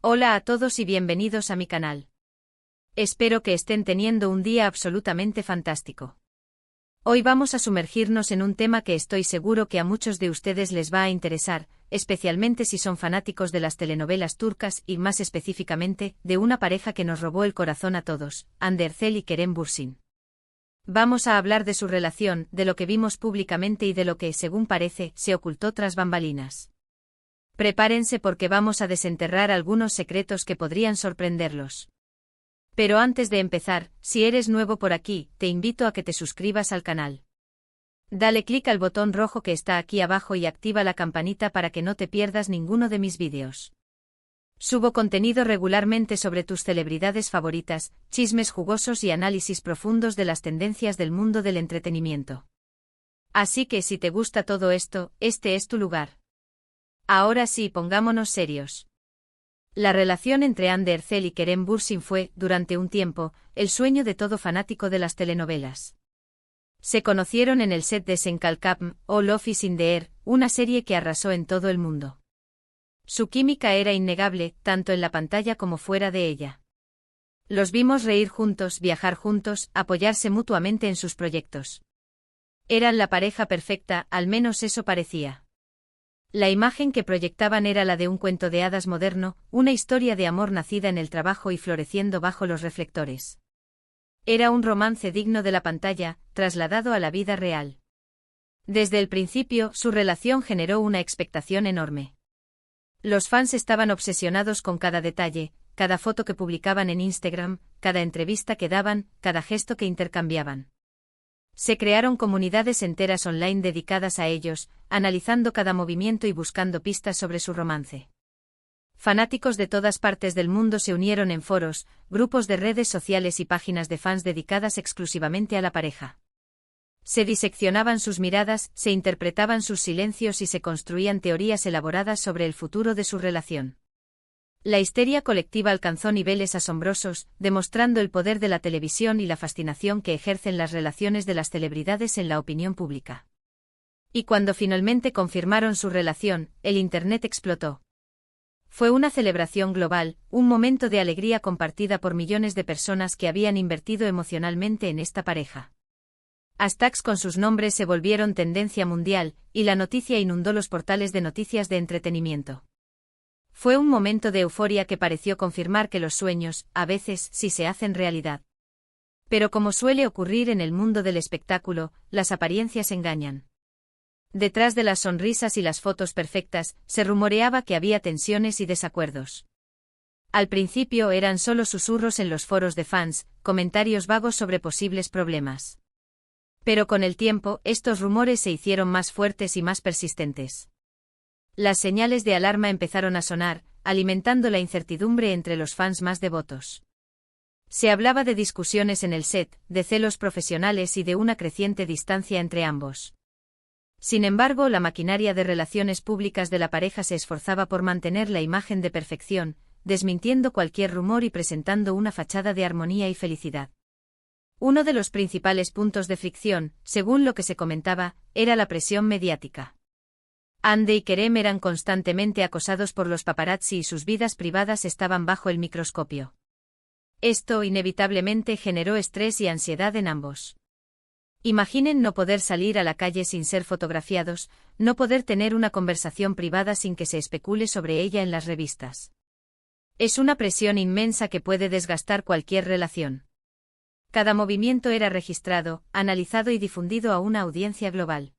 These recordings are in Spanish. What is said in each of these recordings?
Hola a todos y bienvenidos a mi canal. Espero que estén teniendo un día absolutamente fantástico. Hoy vamos a sumergirnos en un tema que estoy seguro que a muchos de ustedes les va a interesar, especialmente si son fanáticos de las telenovelas turcas y más específicamente, de una pareja que nos robó el corazón a todos, Hande Erçel y Kerem Bürsin. Vamos a hablar de su relación, de lo que vimos públicamente y de lo que, según parece, se ocultó tras bambalinas. Prepárense porque vamos a desenterrar algunos secretos que podrían sorprenderlos. Pero antes de empezar, si eres nuevo por aquí, te invito a que te suscribas al canal. Dale clic al botón rojo que está aquí abajo y activa la campanita para que no te pierdas ninguno de mis vídeos. Subo contenido regularmente sobre tus celebridades favoritas, chismes jugosos y análisis profundos de las tendencias del mundo del entretenimiento. Así que si te gusta todo esto, este es tu lugar. Ahora sí, pongámonos serios. La relación entre Hande Erçel y Kerem Bürsin fue, durante un tiempo, el sueño de todo fanático de las telenovelas. Se conocieron en el set de Sen Kalkapm, o Love is in the Air, una serie que arrasó en todo el mundo. Su química era innegable, tanto en la pantalla como fuera de ella. Los vimos reír juntos, viajar juntos, apoyarse mutuamente en sus proyectos. Eran la pareja perfecta, al menos eso parecía. La imagen que proyectaban era la de un cuento de hadas moderno, una historia de amor nacida en el trabajo y floreciendo bajo los reflectores. Era un romance digno de la pantalla, trasladado a la vida real. Desde el principio, su relación generó una expectación enorme. Los fans estaban obsesionados con cada detalle, cada foto que publicaban en Instagram, cada entrevista que daban, cada gesto que intercambiaban. Se crearon comunidades enteras online dedicadas a ellos, analizando cada movimiento y buscando pistas sobre su romance. Fanáticos de todas partes del mundo se unieron en foros, grupos de redes sociales y páginas de fans dedicadas exclusivamente a la pareja. Se diseccionaban sus miradas, se interpretaban sus silencios y se construían teorías elaboradas sobre el futuro de su relación. La histeria colectiva alcanzó niveles asombrosos, demostrando el poder de la televisión y la fascinación que ejercen las relaciones de las celebridades en la opinión pública. Y cuando finalmente confirmaron su relación, el Internet explotó. Fue una celebración global, un momento de alegría compartida por millones de personas que habían invertido emocionalmente en esta pareja. Hashtags con sus nombres se volvieron tendencia mundial, y la noticia inundó los portales de noticias de entretenimiento. Fue un momento de euforia que pareció confirmar que los sueños, a veces, sí se hacen realidad. Pero como suele ocurrir en el mundo del espectáculo, las apariencias engañan. Detrás de las sonrisas y las fotos perfectas, se rumoreaba que había tensiones y desacuerdos. Al principio eran solo susurros en los foros de fans, comentarios vagos sobre posibles problemas. Pero con el tiempo, estos rumores se hicieron más fuertes y más persistentes. Las señales de alarma empezaron a sonar, alimentando la incertidumbre entre los fans más devotos. Se hablaba de discusiones en el set, de celos profesionales y de una creciente distancia entre ambos. Sin embargo, la maquinaria de relaciones públicas de la pareja se esforzaba por mantener la imagen de perfección, desmintiendo cualquier rumor y presentando una fachada de armonía y felicidad. Uno de los principales puntos de fricción, según lo que se comentaba, era la presión mediática. Hande y Kerem eran constantemente acosados por los paparazzi y sus vidas privadas estaban bajo el microscopio. Esto inevitablemente generó estrés y ansiedad en ambos. Imaginen no poder salir a la calle sin ser fotografiados, no poder tener una conversación privada sin que se especule sobre ella en las revistas. Es una presión inmensa que puede desgastar cualquier relación. Cada movimiento era registrado, analizado y difundido a una audiencia global.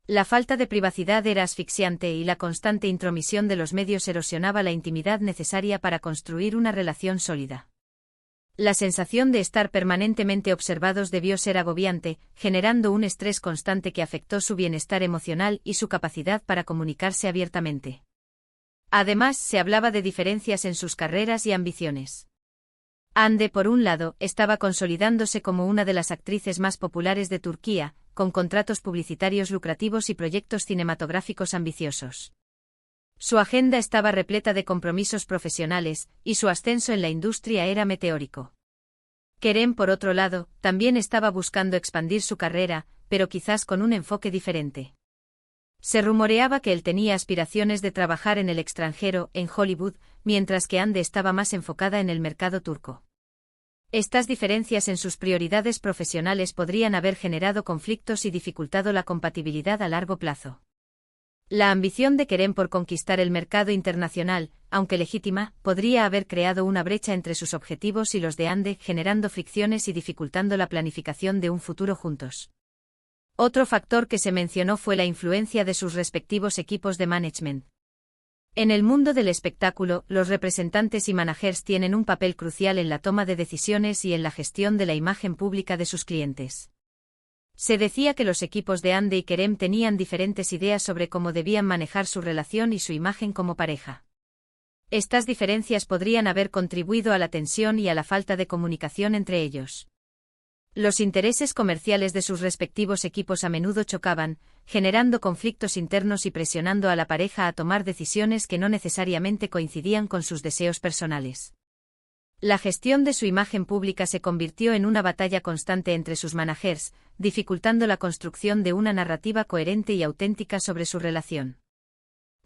La falta de privacidad era asfixiante y la constante intromisión de los medios erosionaba la intimidad necesaria para construir una relación sólida. La sensación de estar permanentemente observados debió ser agobiante, generando un estrés constante que afectó su bienestar emocional y su capacidad para comunicarse abiertamente. Además, se hablaba de diferencias en sus carreras y ambiciones. Hande, por un lado, estaba consolidándose como una de las actrices más populares de Turquía, con contratos publicitarios lucrativos y proyectos cinematográficos ambiciosos. Su agenda estaba repleta de compromisos profesionales, y su ascenso en la industria era meteórico. Kerem, por otro lado, también estaba buscando expandir su carrera, pero quizás con un enfoque diferente. Se rumoreaba que él tenía aspiraciones de trabajar en el extranjero, en Hollywood, mientras que Hande estaba más enfocada en el mercado turco. Estas diferencias en sus prioridades profesionales podrían haber generado conflictos y dificultado la compatibilidad a largo plazo. La ambición de Kerem por conquistar el mercado internacional, aunque legítima, podría haber creado una brecha entre sus objetivos y los de Hande, generando fricciones y dificultando la planificación de un futuro juntos. Otro factor que se mencionó fue la influencia de sus respectivos equipos de management. En el mundo del espectáculo, los representantes y managers tienen un papel crucial en la toma de decisiones y en la gestión de la imagen pública de sus clientes. Se decía que los equipos de Hande y Kerem tenían diferentes ideas sobre cómo debían manejar su relación y su imagen como pareja. Estas diferencias podrían haber contribuido a la tensión y a la falta de comunicación entre ellos. Los intereses comerciales de sus respectivos equipos a menudo chocaban, generando conflictos internos y presionando a la pareja a tomar decisiones que no necesariamente coincidían con sus deseos personales. La gestión de su imagen pública se convirtió en una batalla constante entre sus managers, dificultando la construcción de una narrativa coherente y auténtica sobre su relación.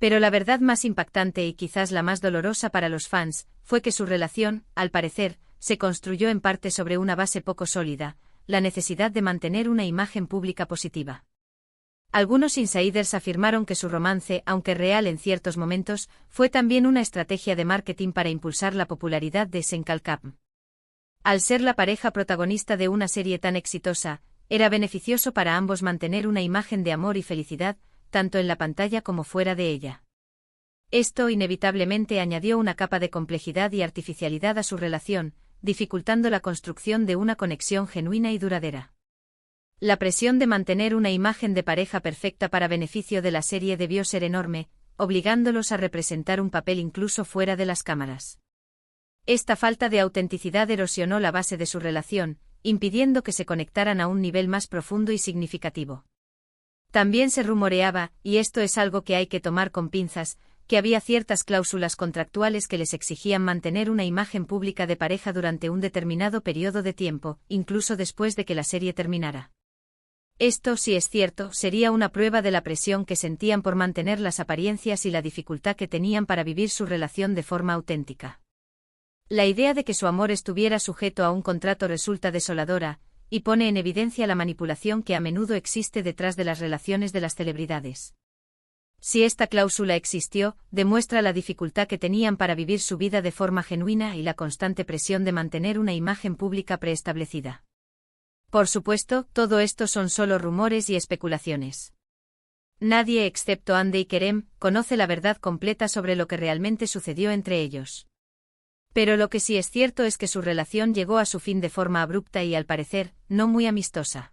Pero la verdad más impactante y quizás la más dolorosa para los fans, fue que su relación, al parecer, se construyó en parte sobre una base poco sólida, la necesidad de mantener una imagen pública positiva. Algunos insiders afirmaron que su romance, aunque real en ciertos momentos, fue también una estrategia de marketing para impulsar la popularidad de Senkalkap. Al ser la pareja protagonista de una serie tan exitosa, era beneficioso para ambos mantener una imagen de amor y felicidad, tanto en la pantalla como fuera de ella. Esto inevitablemente añadió una capa de complejidad y artificialidad a su relación, dificultando la construcción de una conexión genuina y duradera. La presión de mantener una imagen de pareja perfecta para beneficio de la serie debió ser enorme, obligándolos a representar un papel incluso fuera de las cámaras. Esta falta de autenticidad erosionó la base de su relación, impidiendo que se conectaran a un nivel más profundo y significativo. También se rumoreaba, y esto es algo que hay que tomar con pinzas, que había ciertas cláusulas contractuales que les exigían mantener una imagen pública de pareja durante un determinado periodo de tiempo, incluso después de que la serie terminara. Esto, si es cierto, sería una prueba de la presión que sentían por mantener las apariencias y la dificultad que tenían para vivir su relación de forma auténtica. La idea de que su amor estuviera sujeto a un contrato resulta desoladora, y pone en evidencia la manipulación que a menudo existe detrás de las relaciones de las celebridades. Si esta cláusula existió, demuestra la dificultad que tenían para vivir su vida de forma genuina y la constante presión de mantener una imagen pública preestablecida. Por supuesto, todo esto son solo rumores y especulaciones. Nadie excepto Hande y Kerem conoce la verdad completa sobre lo que realmente sucedió entre ellos. Pero lo que sí es cierto es que su relación llegó a su fin de forma abrupta y, al parecer, no muy amistosa.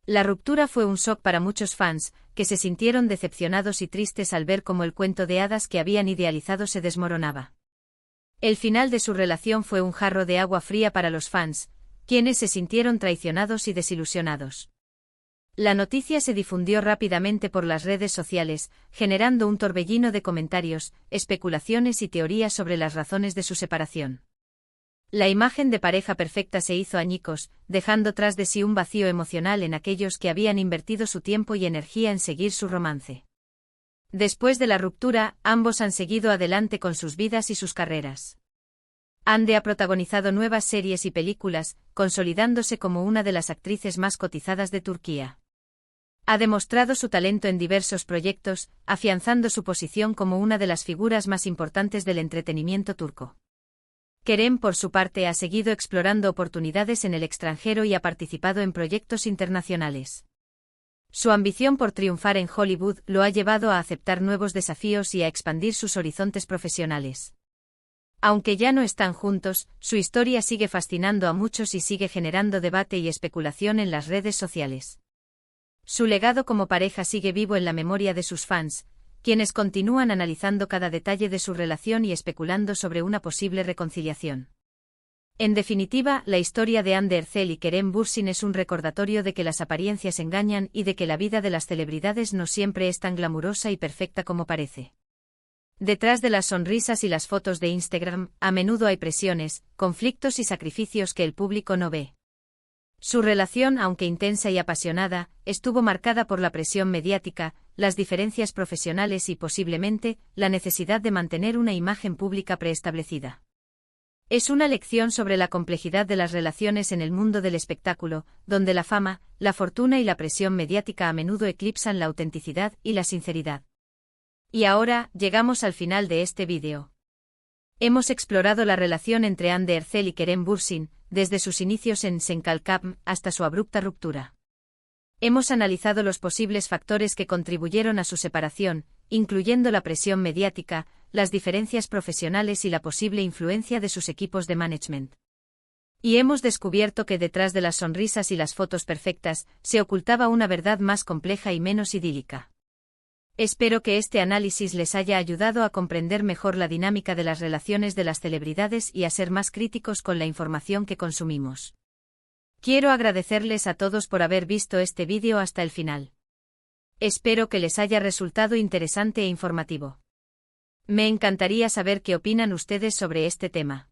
La ruptura fue un shock para muchos fans, que se sintieron decepcionados y tristes al ver cómo el cuento de hadas que habían idealizado se desmoronaba. El final de su relación fue un jarro de agua fría para los fans, quienes se sintieron traicionados y desilusionados. La noticia se difundió rápidamente por las redes sociales, generando un torbellino de comentarios, especulaciones y teorías sobre las razones de su separación. La imagen de pareja perfecta se hizo añicos, dejando tras de sí un vacío emocional en aquellos que habían invertido su tiempo y energía en seguir su romance. Después de la ruptura, ambos han seguido adelante con sus vidas y sus carreras. Hande ha protagonizado nuevas series y películas, consolidándose como una de las actrices más cotizadas de Turquía. Ha demostrado su talento en diversos proyectos, afianzando su posición como una de las figuras más importantes del entretenimiento turco. Kerem, por su parte, ha seguido explorando oportunidades en el extranjero y ha participado en proyectos internacionales. Su ambición por triunfar en Hollywood lo ha llevado a aceptar nuevos desafíos y a expandir sus horizontes profesionales. Aunque ya no están juntos, su historia sigue fascinando a muchos y sigue generando debate y especulación en las redes sociales. Su legado como pareja sigue vivo en la memoria de sus fans, quienes continúan analizando cada detalle de su relación y especulando sobre una posible reconciliación. En definitiva, la historia de Hande Erçel y Kerem Bürsin es un recordatorio de que las apariencias engañan y de que la vida de las celebridades no siempre es tan glamurosa y perfecta como parece. Detrás de las sonrisas y las fotos de Instagram, a menudo hay presiones, conflictos y sacrificios que el público no ve. Su relación, aunque intensa y apasionada, estuvo marcada por la presión mediática, las diferencias profesionales y, posiblemente, la necesidad de mantener una imagen pública preestablecida. Es una lección sobre la complejidad de las relaciones en el mundo del espectáculo, donde la fama, la fortuna y la presión mediática a menudo eclipsan la autenticidad y la sinceridad. Y ahora, llegamos al final de este vídeo. Hemos explorado la relación entre Anne de Herzel y Kerem Bürsin, desde sus inicios en Senkalkam hasta su abrupta ruptura. Hemos analizado los posibles factores que contribuyeron a su separación, incluyendo la presión mediática, las diferencias profesionales y la posible influencia de sus equipos de management. Y hemos descubierto que detrás de las sonrisas y las fotos perfectas, se ocultaba una verdad más compleja y menos idílica. Espero que este análisis les haya ayudado a comprender mejor la dinámica de las relaciones de las celebridades y a ser más críticos con la información que consumimos. Quiero agradecerles a todos por haber visto este vídeo hasta el final. Espero que les haya resultado interesante e informativo. Me encantaría saber qué opinan ustedes sobre este tema.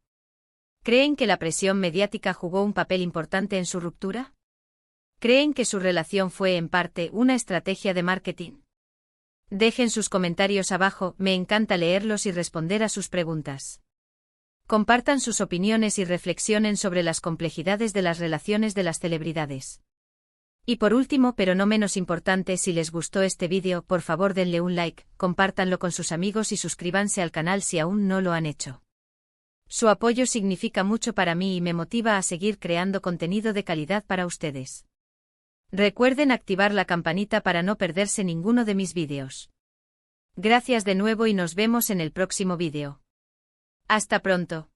¿Creen que la presión mediática jugó un papel importante en su ruptura? ¿Creen que su relación fue en parte una estrategia de marketing? Dejen sus comentarios abajo, me encanta leerlos y responder a sus preguntas. Compartan sus opiniones y reflexionen sobre las complejidades de las relaciones de las celebridades. Y por último, pero no menos importante, si les gustó este vídeo, por favor denle un like, compártanlo con sus amigos y suscríbanse al canal si aún no lo han hecho. Su apoyo significa mucho para mí y me motiva a seguir creando contenido de calidad para ustedes. Recuerden activar la campanita para no perderse ninguno de mis vídeos. Gracias de nuevo y nos vemos en el próximo vídeo. Hasta pronto.